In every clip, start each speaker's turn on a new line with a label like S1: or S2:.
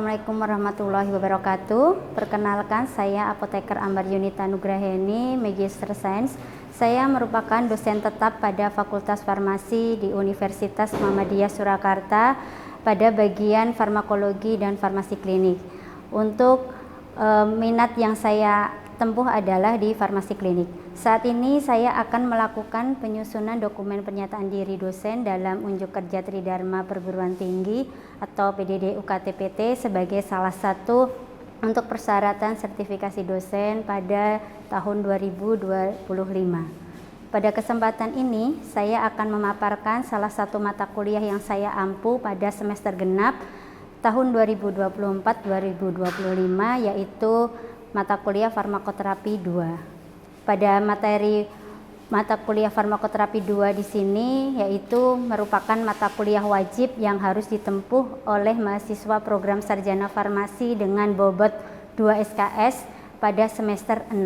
S1: Assalamualaikum warahmatullahi wabarakatuh. Perkenalkan, saya Apoteker Ambar Yunita Nugraheni, Magister Sains. Saya merupakan dosen tetap pada Fakultas Farmasi di Universitas Muhammadiyah Surakarta pada bagian farmakologi dan farmasi klinik. Untuk minat yang saya tempuh adalah di farmasi klinik. Saat ini saya akan melakukan penyusunan dokumen pernyataan diri dosen dalam unjuk kerja Tridharma Perguruan Tinggi atau PDD UKT-PT sebagai salah satu untuk persyaratan sertifikasi dosen pada tahun 2025. Pada kesempatan ini saya akan memaparkan salah satu mata kuliah yang saya ampu pada semester genap tahun 2024-2025, yaitu mata kuliah farmakoterapi 2. Pada materi mata kuliah farmakoterapi 2 di sini yaitu merupakan mata kuliah wajib yang harus ditempuh oleh mahasiswa program sarjana farmasi dengan bobot 2 SKS pada semester 6.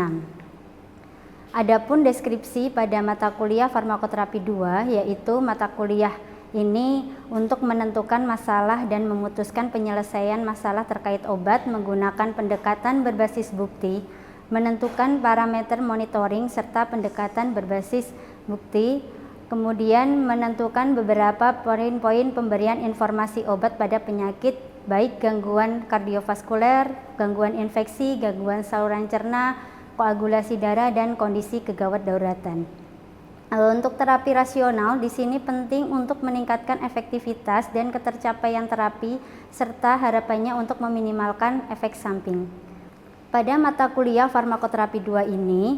S1: Adapun deskripsi pada mata kuliah farmakoterapi 2 yaitu mata kuliah ini untuk menentukan masalah dan memutuskan penyelesaian masalah terkait obat menggunakan pendekatan berbasis bukti, menentukan parameter monitoring serta pendekatan berbasis bukti, kemudian menentukan beberapa poin-poin pemberian informasi obat pada penyakit baik gangguan kardiovaskuler, gangguan infeksi, gangguan saluran cerna, koagulasi darah, dan kondisi kegawat dauratan. Untuk terapi rasional di sini penting untuk meningkatkan efektivitas dan ketercapaian terapi serta harapannya untuk meminimalkan efek samping. Pada mata kuliah farmakoterapi 2 ini,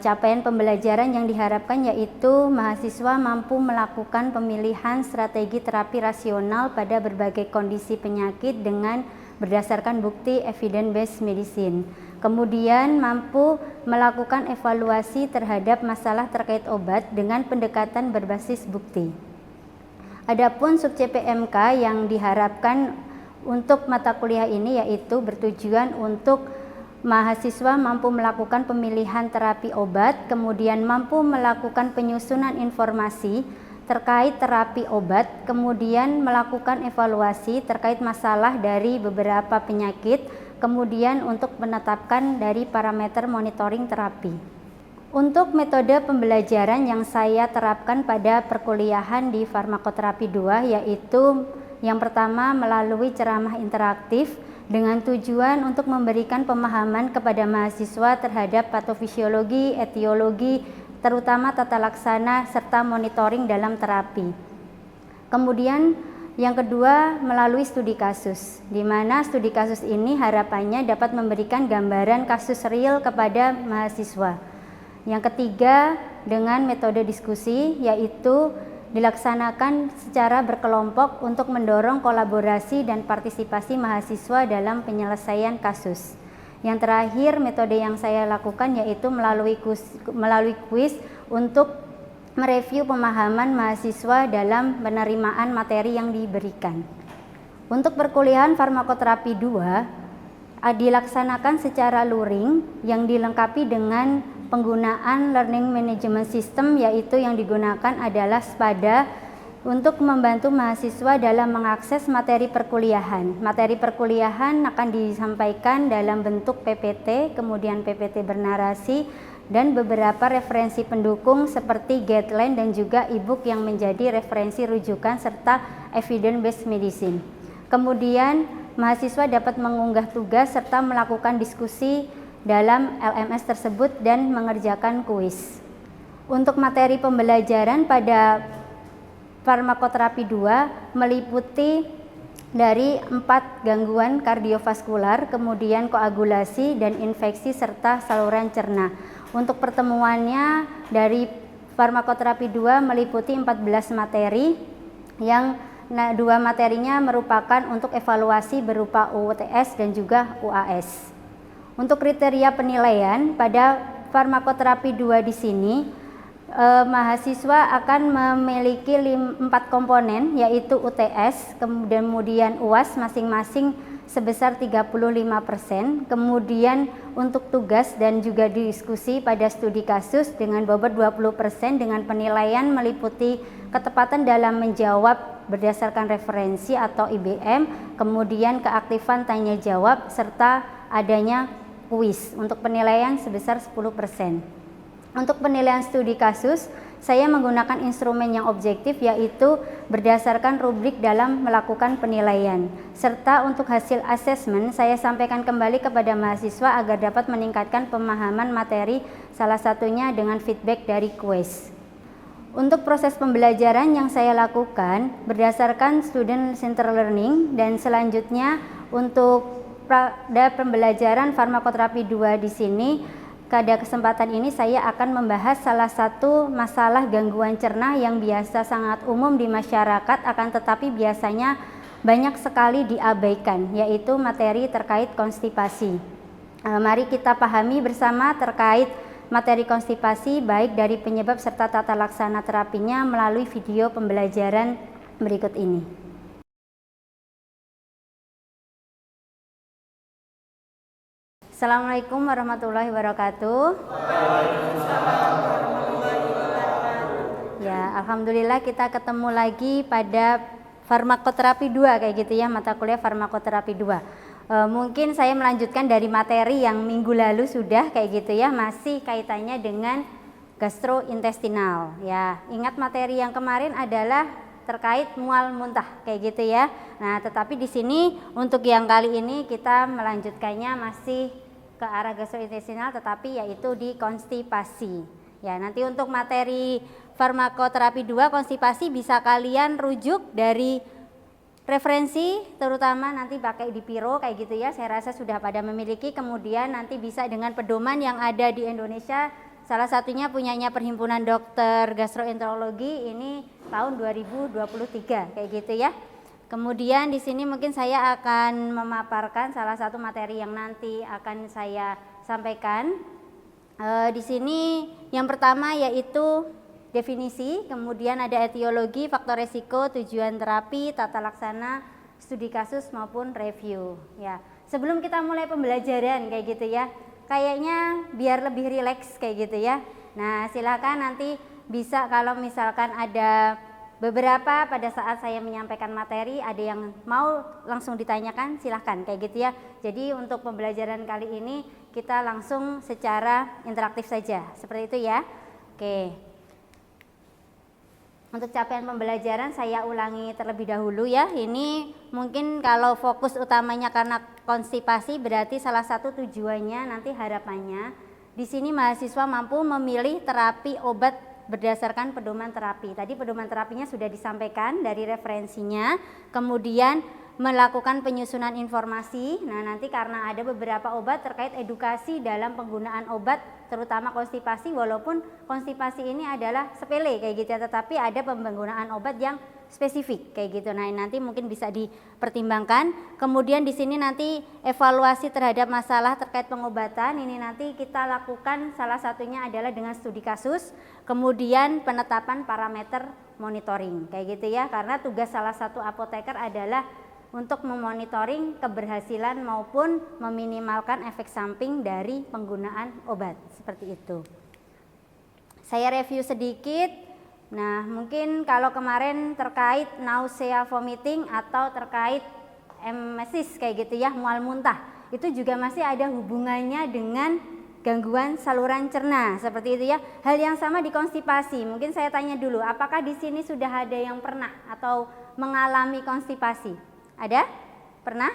S1: capaian pembelajaran yang diharapkan yaitu mahasiswa mampu melakukan pemilihan strategi terapi rasional pada berbagai kondisi penyakit dengan berdasarkan bukti evidence-based medicine. Kemudian mampu melakukan evaluasi terhadap masalah terkait obat dengan pendekatan berbasis bukti. Adapun sub CPMK yang diharapkan untuk mata kuliah ini yaitu bertujuan untuk mahasiswa mampu melakukan pemilihan terapi obat, kemudian mampu melakukan penyusunan informasi terkait terapi obat, kemudian melakukan evaluasi terkait masalah dari beberapa penyakit, kemudian untuk menetapkan dari parameter monitoring terapi. Untuk metode pembelajaran yang saya terapkan pada perkuliahan di farmakoterapi 2 yaitu yang pertama melalui ceramah interaktif dengan tujuan untuk memberikan pemahaman kepada mahasiswa terhadap patofisiologi, etiologi, terutama tata laksana serta monitoring dalam terapi. Kemudian yang kedua melalui studi kasus, di mana studi kasus ini harapannya dapat memberikan gambaran kasus real kepada mahasiswa. Yang ketiga dengan metode diskusi yaitu dilaksanakan secara berkelompok untuk mendorong kolaborasi dan partisipasi mahasiswa dalam penyelesaian kasus. Yang terakhir metode yang saya lakukan yaitu melalui kuis untuk mereview pemahaman mahasiswa dalam penerimaan materi yang diberikan. Untuk perkuliahan farmakoterapi 2 dilaksanakan secara luring yang dilengkapi dengan penggunaan learning management system, yaitu yang digunakan adalah SPADA untuk membantu mahasiswa dalam mengakses materi perkuliahan. Materi perkuliahan akan disampaikan dalam bentuk PPT, kemudian PPT bernarasi, dan beberapa referensi pendukung seperti guideline dan juga e-book yang menjadi referensi rujukan serta evidence-based medicine. Kemudian mahasiswa dapat mengunggah tugas serta melakukan diskusi dalam LMS tersebut dan mengerjakan kuis. Untuk materi pembelajaran pada farmakoterapi 2 meliputi dari 4 gangguan kardiovaskular, kemudian koagulasi dan infeksi serta saluran cerna. Untuk pertemuannya dari farmakoterapi 2 meliputi 14 materi yang 2 materinya merupakan untuk evaluasi berupa UTS dan juga UAS. Untuk kriteria penilaian pada farmakoterapi 2 di sini mahasiswa akan memiliki 4 komponen yaitu UTS, kemudian UAS masing-masing sebesar 35%, kemudian untuk tugas dan juga diskusi pada studi kasus dengan bobot 20% dengan penilaian meliputi ketepatan dalam menjawab berdasarkan referensi atau IBM, kemudian keaktifan tanya jawab serta adanya kuis untuk penilaian sebesar 10%. Untuk penilaian studi kasus, saya menggunakan instrumen yang objektif, yaitu berdasarkan rubrik dalam melakukan penilaian. Serta untuk hasil asesmen, saya sampaikan kembali kepada mahasiswa agar dapat meningkatkan pemahaman materi, salah satunya dengan feedback dari kuis. Untuk proses pembelajaran yang saya lakukan berdasarkan student center learning, dan selanjutnya untuk pada pembelajaran farmakoterapi 2 di sini, pada kesempatan ini saya akan membahas salah satu masalah gangguan cerna yang biasa sangat umum di masyarakat, akan tetapi biasanya banyak sekali diabaikan, yaitu materi terkait konstipasi. Mari kita pahami bersama terkait materi konstipasi, baik dari penyebab serta tata laksana terapinya melalui video pembelajaran berikut ini. Assalamualaikum warahmatullahi wabarakatuh. Waalaikumsalam warahmatullahi wabarakatuh. Ya, alhamdulillah kita ketemu lagi pada farmakoterapi 2 kayak gitu ya, mata kuliah farmakoterapi 2. Mungkin saya melanjutkan dari materi yang minggu lalu sudah kayak gitu ya, masih kaitannya dengan gastrointestinal. Ya, ingat materi yang kemarin adalah terkait mual muntah kayak gitu ya. Nah, tetapi di sini untuk yang kali ini kita melanjutkannya masih ke arah gastrointestinal, tetapi yaitu di konstipasi. Ya, nanti untuk materi farmakoterapi 2 konstipasi bisa kalian rujuk dari referensi, terutama nanti pakai di Piro kayak gitu ya. Saya rasa sudah pada memiliki, kemudian nanti bisa dengan pedoman yang ada di Indonesia. Salah satunya punyanya Perhimpunan Dokter Gastroenterologi, ini tahun 2023 kayak gitu ya. Kemudian di sini mungkin saya akan memaparkan salah satu materi yang nanti akan saya sampaikan. Di sini yang pertama yaitu definisi, kemudian ada etiologi, faktor resiko, tujuan terapi, tata laksana, studi kasus maupun review. Ya, sebelum kita mulai pembelajaran kayak gitu ya, kayaknya biar lebih rileks kayak gitu ya. Nah, silakan nanti bisa kalau misalkan ada beberapa pada saat saya menyampaikan materi ada yang mau langsung ditanyakan, silahkan kayak gitu ya. Jadi untuk pembelajaran kali ini kita langsung secara interaktif saja, seperti itu ya. Oke. Untuk capaian pembelajaran saya ulangi terlebih dahulu ya. Ini mungkin kalau fokus utamanya karena konstipasi, berarti salah satu tujuannya nanti harapannya di sini mahasiswa mampu memilih terapi obat berdasarkan pedoman terapi. Tadi pedoman terapinya sudah disampaikan dari referensinya, kemudian melakukan penyusunan informasi. Nah, nanti karena ada beberapa obat terkait edukasi dalam penggunaan obat, terutama konstipasi, walaupun konstipasi ini adalah sepele kayak gitu ya, tetapi ada penggunaan obat yang spesifik kayak gitu. Nah, nanti mungkin bisa dipertimbangkan. Kemudian di sini nanti evaluasi terhadap masalah terkait pengobatan, ini nanti kita lakukan salah satunya adalah dengan studi kasus, kemudian penetapan parameter monitoring kayak gitu ya, karena tugas salah satu apoteker adalah untuk memonitoring keberhasilan maupun meminimalkan efek samping dari penggunaan obat, seperti itu. Saya review sedikit. Nah, mungkin kalau kemarin terkait nausea, vomiting atau terkait emesis kayak gitu ya, mual muntah, itu juga masih ada hubungannya dengan gangguan saluran cerna, seperti itu ya. Hal yang sama di konstipasi. Mungkin saya tanya dulu, apakah di sini sudah ada yang pernah atau mengalami konstipasi? Ada? Pernah?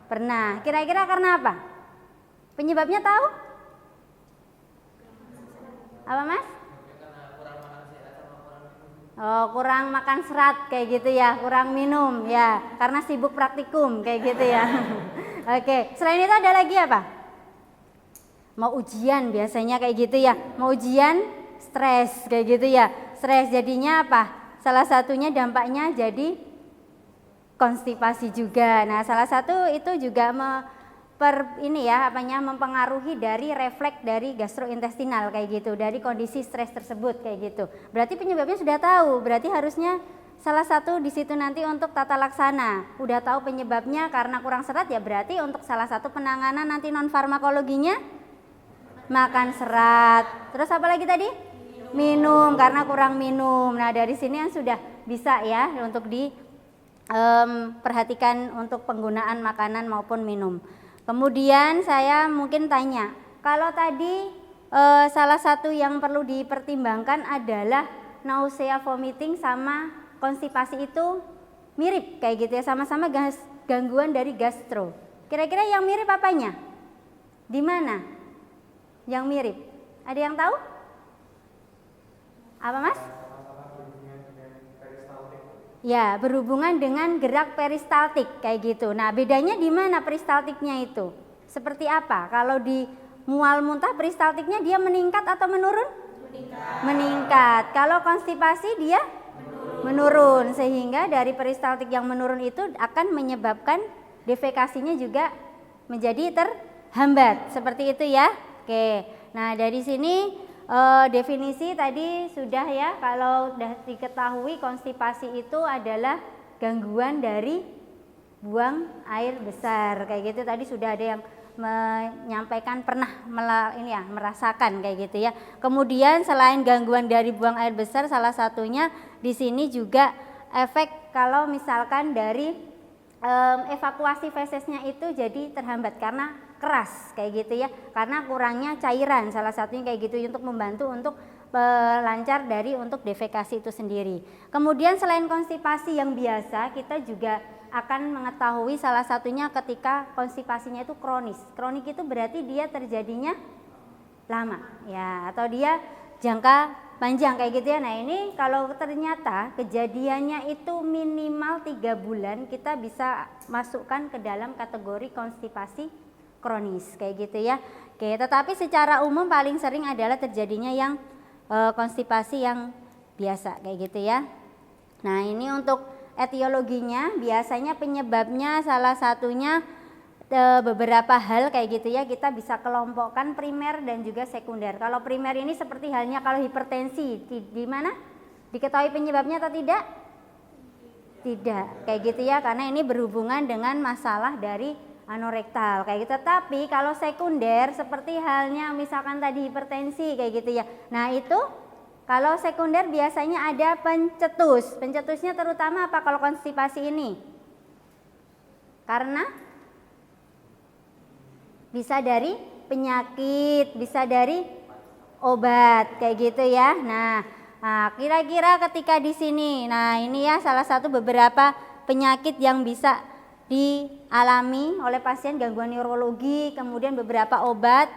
S1: Pernah. Kira-kira karena apa? Penyebabnya tahu? Apa Mas? Oh, kurang makan serat kayak gitu ya, kurang minum ya, karena sibuk praktikum kayak gitu ya. Oke, selain itu ada lagi apa? Mau ujian biasanya kayak gitu ya, mau ujian stres kayak gitu ya. Stres jadinya apa? Salah satunya dampaknya jadi konstipasi juga. Nah, salah satu itu juga mempengaruhi dari refleks dari gastrointestinal kayak gitu, dari kondisi stres tersebut kayak gitu. Berarti penyebabnya sudah tahu, berarti harusnya salah satu di situ nanti untuk tata laksana. Udah tahu penyebabnya karena kurang serat ya, berarti untuk salah satu penanganan nanti non farmakologinya makan serat. Terus apa lagi tadi? Minum karena kurang minum. Nah, dari sini yang sudah bisa ya untuk perhatikan untuk penggunaan makanan maupun minum. Kemudian saya mungkin tanya, kalau tadi salah satu yang perlu dipertimbangkan adalah nausea, vomiting sama konstipasi itu mirip kayak gitu ya, sama-sama gangguan dari gastro. Kira-kira yang mirip apanya? Di mana? Yang mirip? Ada yang tahu? Apa Mas? Ya, berhubungan dengan gerak peristaltik kayak gitu. Nah, bedanya di mana peristaltiknya itu? Seperti apa? Kalau di mual muntah peristaltiknya dia meningkat atau menurun? Meningkat. Kalau konstipasi dia menurun. Sehingga dari peristaltik yang menurun itu akan menyebabkan defekasinya juga menjadi terhambat. Seperti itu ya. Oke. Nah, dari sini definisi tadi sudah ya, kalau sudah diketahui konstipasi itu adalah gangguan dari buang air besar kayak gitu. Tadi sudah ada yang menyampaikan pernah merasakan kayak gitu ya. Kemudian selain gangguan dari buang air besar, salah satunya di sini juga efek kalau misalkan dari evakuasi fesesnya itu jadi terhambat karena keras kayak gitu ya, karena kurangnya cairan, salah satunya kayak gitu untuk membantu untuk lancar dari untuk defekasi itu sendiri. Kemudian selain konstipasi yang biasa, kita juga akan mengetahui salah satunya ketika konstipasinya itu kronis. Kronik itu berarti dia terjadinya lama ya, atau dia jangka panjang kayak gitu ya. Nah, ini kalau ternyata kejadiannya itu minimal 3 bulan, kita bisa masukkan ke dalam kategori konstipasi kronis kayak gitu ya. Oke, tetapi secara umum paling sering adalah terjadinya yang konstipasi yang biasa kayak gitu ya. Nah, ini untuk etiologinya, biasanya penyebabnya salah satunya beberapa hal kayak gitu ya, kita bisa kelompokkan primer dan juga sekunder. Kalau primer ini seperti halnya kalau hipertensi, di mana? Diketahui penyebabnya atau tidak? Tidak, kayak gitu ya, karena ini berhubungan dengan masalah dari anorektal kayak gitu. Tapi kalau sekunder seperti halnya misalkan tadi hipertensi kayak gitu ya. Nah, itu kalau sekunder biasanya ada pencetus. Pencetusnya terutama apa kalau konstipasi ini? Karena bisa dari penyakit, bisa dari obat kayak gitu ya. Nah, kira-kira ketika di sini, nah ini ya salah satu beberapa penyakit yang bisa dialami oleh pasien gangguan neurologi, kemudian beberapa obat.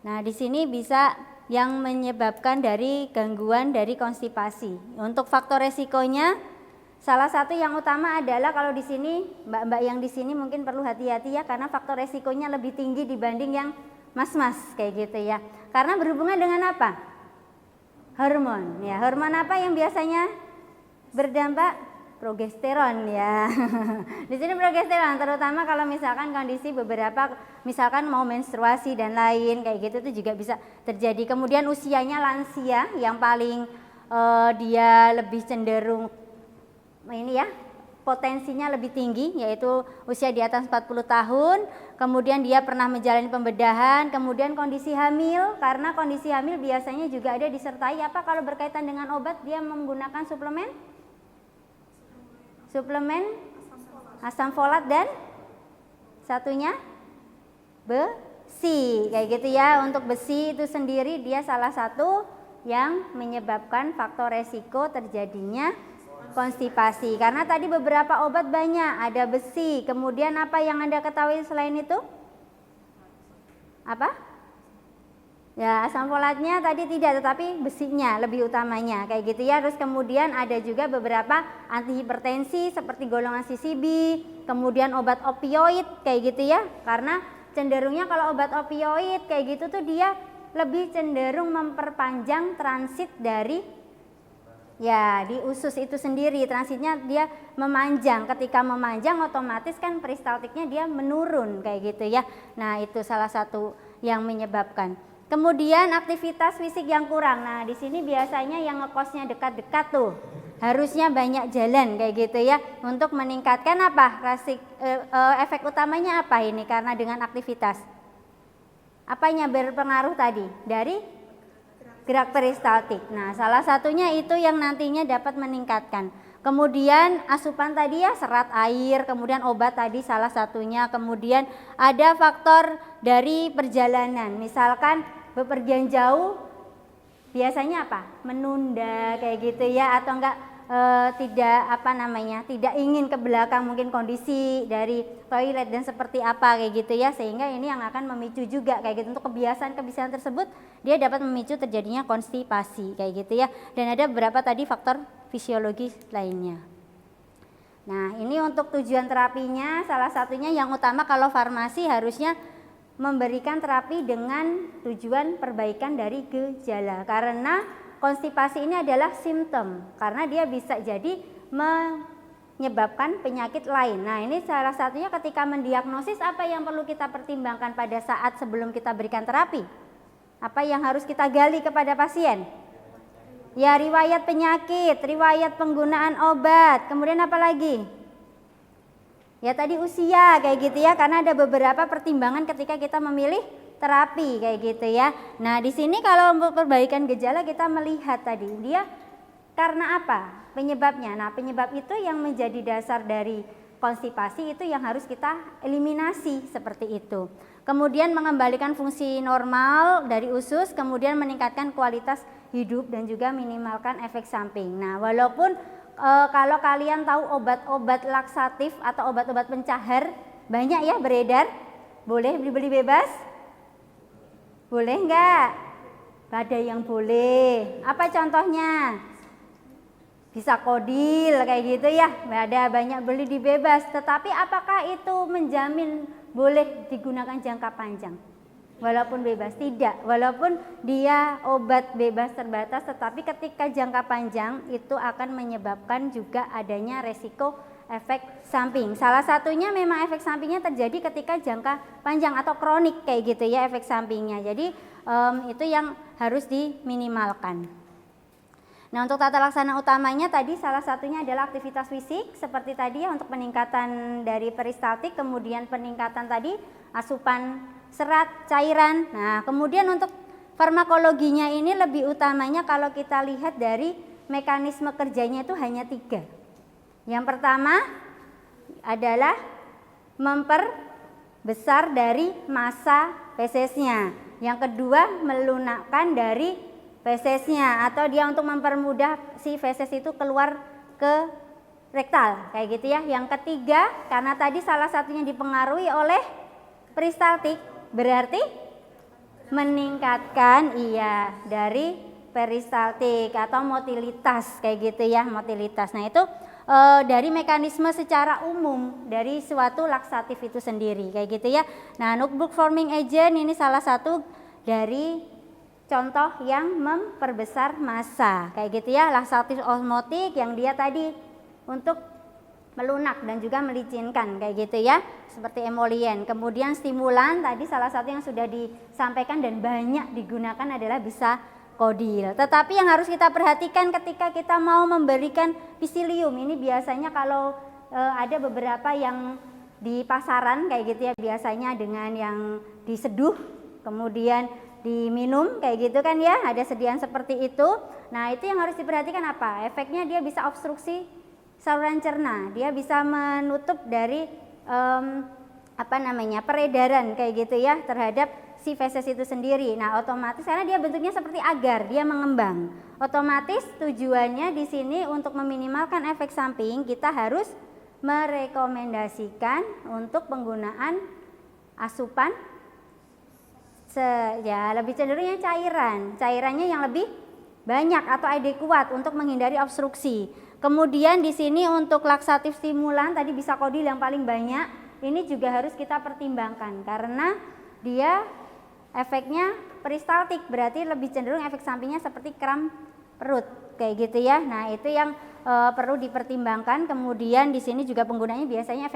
S1: Nah, di sini bisa yang menyebabkan dari gangguan dari konstipasi. Untuk faktor resikonya, salah satu yang utama adalah kalau di sini mbak-mbak yang di sini mungkin perlu hati-hati ya, karena faktor resikonya lebih tinggi dibanding yang mas-mas kayak gitu ya. Karena berhubungan dengan apa? Hormon. Ya, hormon apa yang biasanya berdampak? Progesteron ya. Di sini progesteron, terutama kalau misalkan kondisi beberapa, misalkan mau menstruasi dan lain kayak gitu itu juga bisa terjadi. Kemudian usianya lansia yang paling dia lebih cenderung ini ya, potensinya lebih tinggi, yaitu usia di atas 40 tahun. Kemudian dia pernah menjalani pembedahan, kemudian kondisi hamil, karena kondisi hamil biasanya juga ada disertai apa kalau berkaitan dengan obat, dia menggunakan suplemen asam folat dan satunya besi kayak gitu ya. Untuk besi itu sendiri dia salah satu yang menyebabkan faktor resiko terjadinya konstipasi, karena tadi beberapa obat banyak, ada besi. Kemudian apa yang Anda ketahui selain itu? Apa? Ya, asam folatnya tadi tidak, tetapi besinya lebih utamanya kayak gitu ya. Terus kemudian ada juga beberapa antihipertensi seperti golongan CCB, kemudian obat opioid kayak gitu ya. Karena cenderungnya kalau obat opioid kayak gitu tuh dia lebih cenderung memperpanjang transit dari ya di usus itu sendiri, transitnya dia memanjang. Ketika memanjang otomatis kan peristaltiknya dia menurun kayak gitu ya. Nah, itu salah satu yang menyebabkan. Kemudian aktivitas fisik yang kurang. Nah, di sini biasanya yang ngekosnya dekat-dekat tuh harusnya banyak jalan kayak gitu ya, untuk meningkatkan apa? Efek utamanya apa ini? Karena dengan aktivitas. Apanya berpengaruh tadi? Dari gerak peristaltik. Nah, salah satunya itu yang nantinya dapat meningkatkan. Kemudian asupan tadi ya, serat air, kemudian obat tadi salah satunya. Kemudian ada faktor dari perjalanan, misalkan bepergian jauh biasanya apa? Menunda kayak gitu ya, atau enggak tidak ingin ke belakang, mungkin kondisi dari toilet dan seperti apa kayak gitu ya, sehingga ini yang akan memicu juga kayak gitu. Untuk kebiasaan-kebiasaan tersebut dia dapat memicu terjadinya konstipasi kayak gitu ya, dan ada beberapa tadi faktor fisiologis lainnya. Nah, ini untuk tujuan terapinya, salah satunya yang utama kalau farmasi harusnya memberikan terapi dengan tujuan perbaikan dari gejala, karena konstipasi ini adalah simptom, karena dia bisa jadi menyebabkan penyakit lain. Nah, ini salah satunya ketika mendiagnosis, apa yang perlu kita pertimbangkan pada saat sebelum kita berikan terapi? Apa yang harus kita gali kepada pasien? Ya, riwayat penyakit, riwayat penggunaan obat, kemudian apa lagi? Ya tadi usia kayak gitu ya, karena ada beberapa pertimbangan ketika kita memilih terapi kayak gitu ya. Nah, di sini kalau untuk perbaikan gejala kita melihat tadi dia karena apa penyebabnya. Nah, penyebab itu yang menjadi dasar dari konstipasi itu yang harus kita eliminasi seperti itu. Kemudian mengembalikan fungsi normal dari usus, kemudian meningkatkan kualitas hidup dan juga minimalkan efek samping. Nah, walaupun kalau kalian tahu obat-obat laksatif atau obat-obat pencahar banyak ya beredar, boleh beli bebas? Boleh enggak? Ada yang boleh. Apa contohnya? Bisa kodil kayak gitu ya. Ada banyak beli di bebas. Tetapi apakah itu menjamin boleh digunakan jangka panjang? Walaupun bebas, tidak. Walaupun dia obat bebas terbatas, tetapi ketika jangka panjang itu akan menyebabkan juga adanya resiko efek samping. Salah satunya memang efek sampingnya terjadi ketika jangka panjang atau kronik kayak gitu ya efek sampingnya. Jadi itu yang harus diminimalkan. Nah, untuk tata laksana utamanya tadi salah satunya adalah aktivitas fisik seperti tadi ya, untuk peningkatan dari peristaltik, kemudian peningkatan tadi asupan serat, cairan. Nah, kemudian untuk farmakologinya ini lebih utamanya kalau kita lihat dari mekanisme kerjanya itu hanya 3. Yang pertama adalah memperbesar dari massa fesesnya. Yang kedua melunakkan dari fesesnya, atau dia untuk mempermudah si feses itu keluar ke rektal kayak gitu ya. Yang ketiga, karena tadi salah satunya dipengaruhi oleh peristaltik, berarti meningkatkan dari peristaltik atau motilitas kayak gitu ya, motilitas. Nah, itu dari mekanisme secara umum dari suatu laksatif itu sendiri kayak gitu ya. Nah, notebook forming agent ini salah satu dari contoh yang memperbesar massa kayak gitu ya. Laksatif osmotik yang dia tadi untuk melunak dan juga melicinkan kayak gitu ya, seperti emolien. Kemudian stimulan tadi salah satu yang sudah disampaikan dan banyak digunakan adalah bisa kodil. Tetapi yang harus kita perhatikan ketika kita mau memberikan pisilium ini, biasanya kalau ada beberapa yang di pasaran kayak gitu ya, biasanya dengan yang diseduh kemudian diminum kayak gitu kan ya, ada sediaan seperti itu. Nah, itu yang harus diperhatikan apa? Efeknya dia bisa obstruksi saluran cerna, dia bisa menutup dari peredaran kayak gitu ya terhadap si feses itu sendiri. Nah, otomatis karena dia bentuknya seperti agar, dia mengembang. Otomatis tujuannya di sini untuk meminimalkan efek samping, kita harus merekomendasikan untuk penggunaan asupan lebih cenderungnya cairannya yang lebih banyak atau adekuat untuk menghindari obstruksi. Kemudian di sini untuk laksatif stimulan tadi bisa kodil yang paling banyak, ini juga harus kita pertimbangkan karena dia efeknya peristaltik, berarti lebih cenderung efek sampingnya seperti kram perut kayak gitu ya. Nah, itu yang perlu dipertimbangkan. Kemudian di sini juga penggunaannya biasanya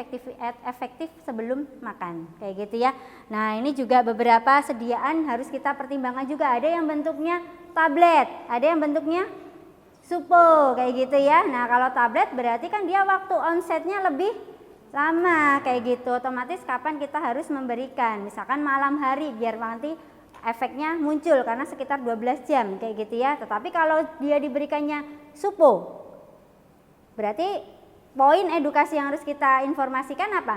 S1: efektif sebelum makan kayak gitu ya. Nah, ini juga beberapa sediaan harus kita pertimbangkan juga. Ada yang bentuknya tablet, ada yang bentuknya supo kayak gitu ya. Nah, kalau tablet berarti kan dia waktu onsetnya lebih lama kayak gitu. Otomatis kapan kita harus memberikan, misalkan malam hari biar nanti efeknya muncul karena sekitar 12 jam kayak gitu ya. Tetapi kalau dia diberikannya supo, berarti poin edukasi yang harus kita informasikan apa?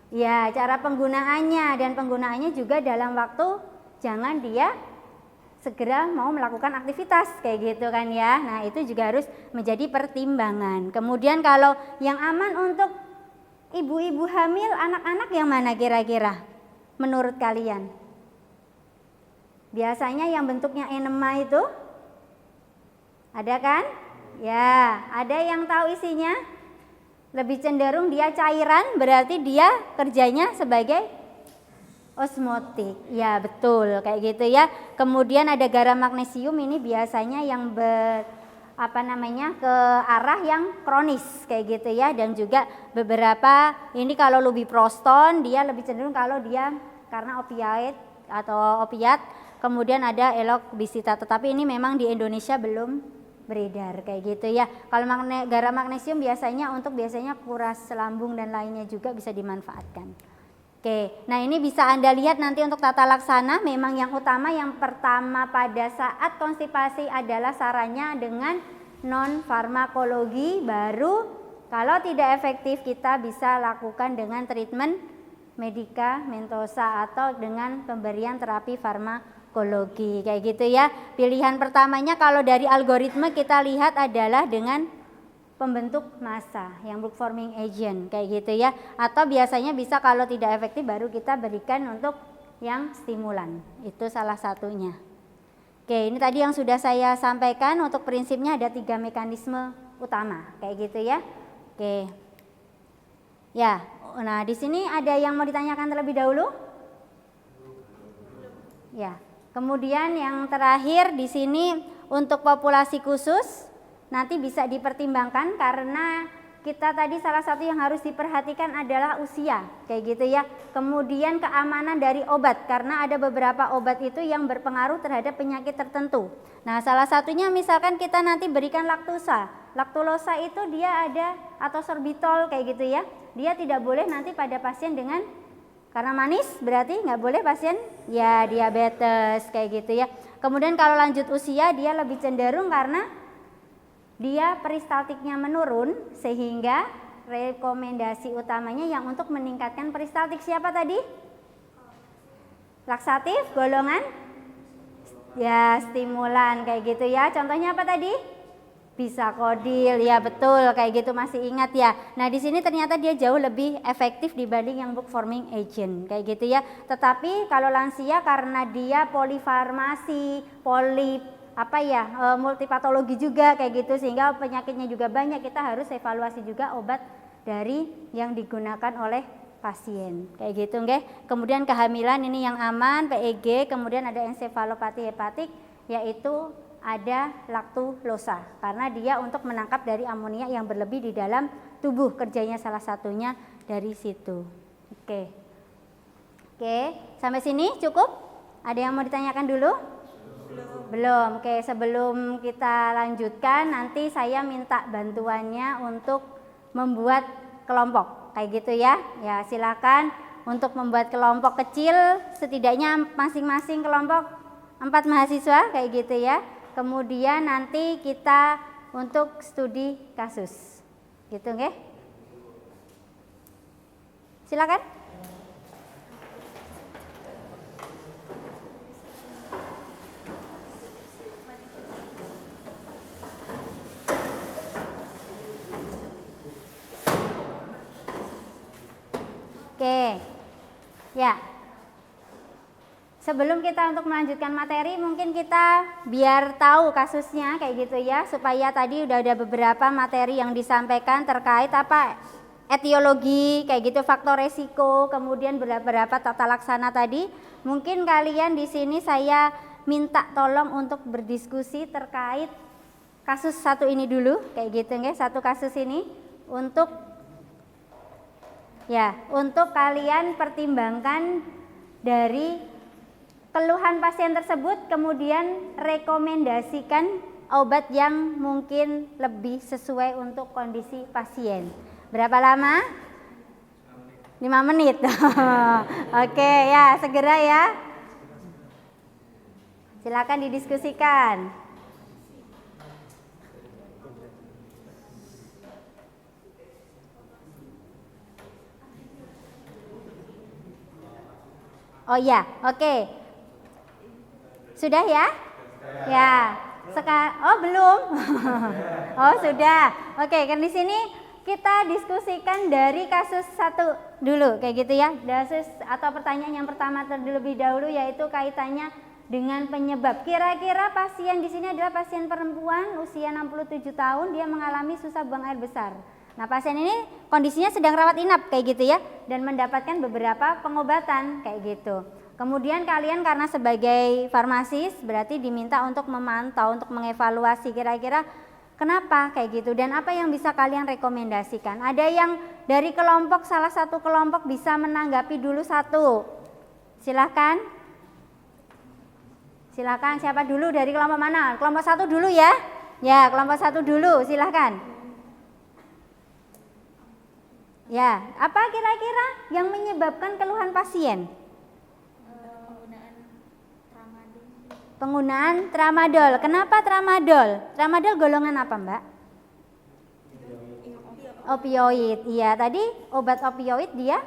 S1: Ya, cara penggunaannya, dan penggunaannya juga dalam waktu jangan dia segera mau melakukan aktivitas kayak gitu kan ya. Nah, itu juga harus menjadi pertimbangan. Kemudian kalau yang aman untuk ibu-ibu hamil, anak-anak yang mana kira-kira menurut kalian? Biasanya yang bentuknya enema itu ada kan? Ya, ada yang tahu isinya? Lebih cenderung dia cairan, berarti dia kerjanya sebagai osmotik. Ya, betul kayak gitu ya. Kemudian ada garam magnesium, ini biasanya yang ke arah yang kronis kayak gitu ya. Dan juga beberapa ini kalau lubiproston dia lebih cenderung kalau dia karena opioid atau opiat. Kemudian ada elokbisita, tetapi ini memang di Indonesia belum beredar kayak gitu ya. Kalau garam magnesium biasanya kuras lambung dan lainnya juga bisa dimanfaatkan. Oke, nah ini bisa Anda lihat nanti untuk tata laksana. Memang yang utama yang pertama pada saat konstipasi adalah sarannya dengan non farmakologi, baru kalau tidak efektif kita bisa lakukan dengan treatment medikamentosa atau dengan pemberian terapi farmakologi kayak gitu ya. Pilihan pertamanya kalau dari algoritma kita lihat adalah dengan pembentuk massa yang book forming agent kayak gitu ya. Atau biasanya bisa kalau tidak efektif baru kita berikan untuk yang stimulan. Itu salah satunya. Oke, ini tadi yang sudah saya sampaikan. Untuk prinsipnya ada 3 mekanisme utama kayak gitu ya. Oke. Ya, nah di sini ada yang mau ditanyakan terlebih dahulu? Ya. Kemudian yang terakhir di sini untuk populasi khusus nanti bisa dipertimbangkan karena kita tadi salah satu yang harus diperhatikan adalah usia kayak gitu ya. Kemudian keamanan dari obat karena ada beberapa obat itu yang berpengaruh terhadap penyakit tertentu. Nah, salah satunya misalkan kita nanti berikan laktosa. Laktulosa itu dia ada atau sorbitol kayak gitu ya. Dia tidak boleh nanti pada pasien dengan karena manis berarti nggak boleh pasien ya diabetes kayak gitu ya. Kemudian kalau lanjut usia dia lebih cenderung karena dia peristaltiknya menurun sehingga rekomendasi utamanya yang untuk meningkatkan peristaltik siapa tadi? Laksatif, golongan ya stimulan kayak gitu ya. Contohnya apa tadi? Bisakodil, ya betul kayak gitu, masih ingat ya. Nah di sini ternyata dia jauh lebih efektif dibanding yang book forming agent kayak gitu ya. Tetapi kalau lansia karena dia polifarmasi, multipatologi juga kayak gitu sehingga penyakitnya juga banyak, kita harus evaluasi juga obat dari yang digunakan oleh pasien kayak gitu nggih. Kemudian kehamilan ini yang aman, PEG, kemudian ada ensefalopati hepatik yaitu ada laktulosa karena dia untuk menangkap dari amonia yang berlebih di dalam tubuh, kerjanya salah satunya dari situ. Oke, sampai sini cukup? Ada yang mau ditanyakan dulu? Belum. Oke, sebelum kita lanjutkan nanti saya minta bantuannya untuk membuat kelompok kayak gitu ya. Ya silakan untuk membuat kelompok kecil, setidaknya masing-masing kelompok 4 mahasiswa kayak gitu ya. Kemudian nanti kita untuk studi kasus gitu nggih. Silakan. Oke, ya. Sebelum kita untuk melanjutkan materi, mungkin kita biar tahu kasusnya kayak gitu ya, supaya tadi udah ada beberapa materi yang disampaikan terkait apa etiologi kayak gitu, faktor resiko, kemudian beberapa tata laksana tadi. Mungkin kalian di sini saya minta tolong untuk berdiskusi terkait kasus satu ini dulu kayak gitu nggih, satu kasus ini untuk kalian pertimbangkan dari keluhan pasien tersebut, kemudian rekomendasikan obat yang mungkin lebih sesuai untuk kondisi pasien. Berapa lama? 5 menit. Oke ya, segera ya. Silakan didiskusikan. Oh iya, oke. Sudah ya? Ya. Oh belum? Oh sudah. Oke, kan di sini kita diskusikan dari kasus satu dulu, kayak gitu ya. Kasus atau pertanyaan yang pertama terlebih dahulu yaitu kaitannya dengan penyebab. Kira-kira pasien di sini adalah pasien perempuan usia 67 tahun, dia mengalami susah buang air besar. Nah, pasien ini kondisinya sedang rawat inap kayak gitu ya dan mendapatkan beberapa pengobatan kayak gitu. Kemudian kalian karena sebagai farmasis berarti diminta untuk memantau, untuk mengevaluasi kira-kira kenapa kayak gitu dan apa yang bisa kalian rekomendasikan. Ada yang dari kelompok, salah satu kelompok bisa menanggapi dulu satu. Silahkan. Silahkan, siapa dulu dari kelompok mana? Kelompok satu dulu ya. Ya, kelompok satu dulu, silahkan. Ya, apa kira-kira yang menyebabkan keluhan pasien? Penggunaan tramadol. Kenapa tramadol? Tramadol golongan apa, Mbak? Opioid. Iya, tadi obat opioid dia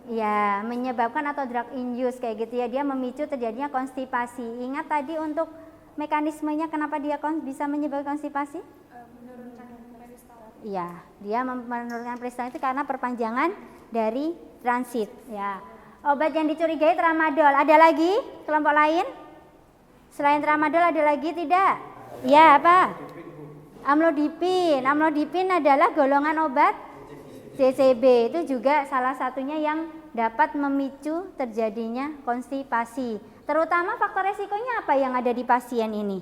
S1: ya menyebabkan atau drug induce kayak gitu ya, dia memicu terjadinya konstipasi. Ingat tadi untuk mekanismenya kenapa dia bisa menyebabkan konstipasi? Iya, dia menurunkan peristaltik itu karena perpanjangan dari transit ya. Obat yang dicurigai tramadol. Ada lagi kelompok lain? Selain tramadol ada lagi tidak? Ya, apa? Amlodipin. Amlodipin adalah golongan obat CCB. Itu juga salah satunya yang dapat memicu terjadinya konstipasi. Terutama faktor resikonya apa yang ada di pasien ini?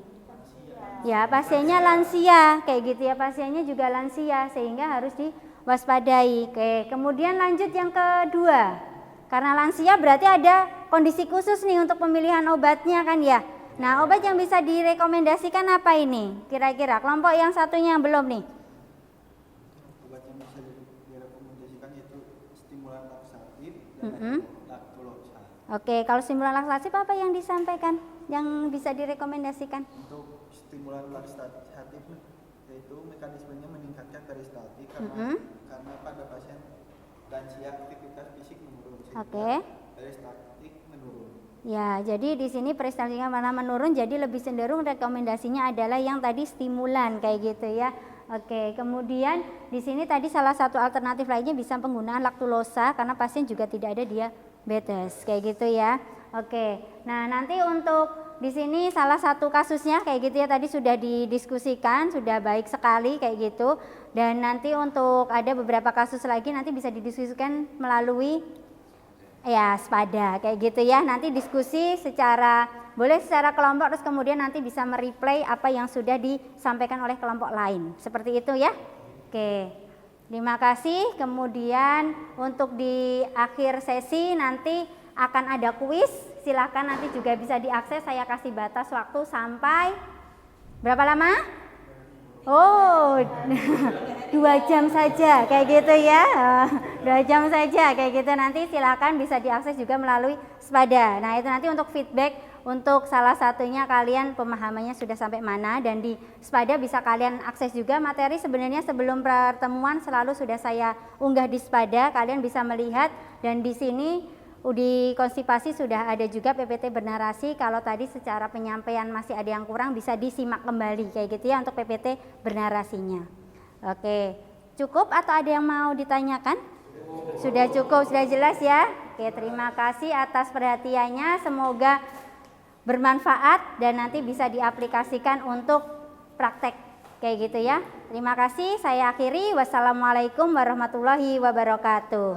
S1: Ya, pasiennya lansia, kayak gitu ya, pasiennya juga lansia sehingga harus diwaspadai. Oke, kemudian lanjut yang kedua. Karena lansia berarti ada kondisi khusus nih untuk pemilihan obatnya kan ya. Nah, obat yang bisa direkomendasikan apa ini? Kira-kira kelompok yang satunya yang belum nih.
S2: Obat yang bisa direkomendasikan itu stimulan laksatif dan laktulosa.
S1: Oke, kalau stimulan laksatif apa yang disampaikan? Yang bisa direkomendasikan?
S2: Untuk stimulan laksatif yaitu mekanismenya meningkatkan peristaltik karena pada pasien lansia aktivitas fisik menurun.
S1: Oke.
S2: Peristaltik menurun.
S1: Ya, jadi di sini peristaltiknya mana menurun, jadi lebih cenderung rekomendasinya adalah yang tadi stimulan kayak gitu ya. Oke, kemudian di sini tadi salah satu alternatif lainnya bisa penggunaan laktulosa karena pasien juga tidak ada diabetes kayak gitu ya. Oke. Nah, nanti untuk di sini salah satu kasusnya kayak gitu ya, tadi sudah didiskusikan, sudah baik sekali kayak gitu. Dan nanti untuk ada beberapa kasus lagi nanti bisa didiskusikan melalui ya Spada kayak gitu ya. Nanti diskusi boleh secara kelompok, terus kemudian nanti bisa mereplay apa yang sudah disampaikan oleh kelompok lain. Seperti itu ya. Oke. Terima kasih. Kemudian untuk di akhir sesi nanti akan ada kuis. Silahkan nanti juga bisa diakses. Saya kasih batas waktu sampai berapa lama? Oh, 2 jam saja kayak gitu ya. 2 jam saja kayak gitu, nanti silakan bisa diakses juga melalui Spada. Nah, itu nanti untuk feedback untuk salah satunya kalian pemahamannya sudah sampai mana, dan di Spada bisa kalian akses juga materi sebenarnya sebelum pertemuan selalu sudah saya unggah di Spada, kalian bisa melihat. Dan di sini di konstipasi sudah ada juga PPT bernarasi. Kalau tadi secara penyampaian masih ada yang kurang bisa disimak kembali kayak gitu ya untuk PPT bernarasinya. Oke, cukup atau ada yang mau ditanyakan? Sudah cukup, sudah jelas ya. Oke, terima kasih atas perhatiannya. Semoga bermanfaat dan nanti bisa diaplikasikan untuk praktek kayak gitu ya. Terima kasih, saya akhiri. Wassalamualaikum warahmatullahi wabarakatuh.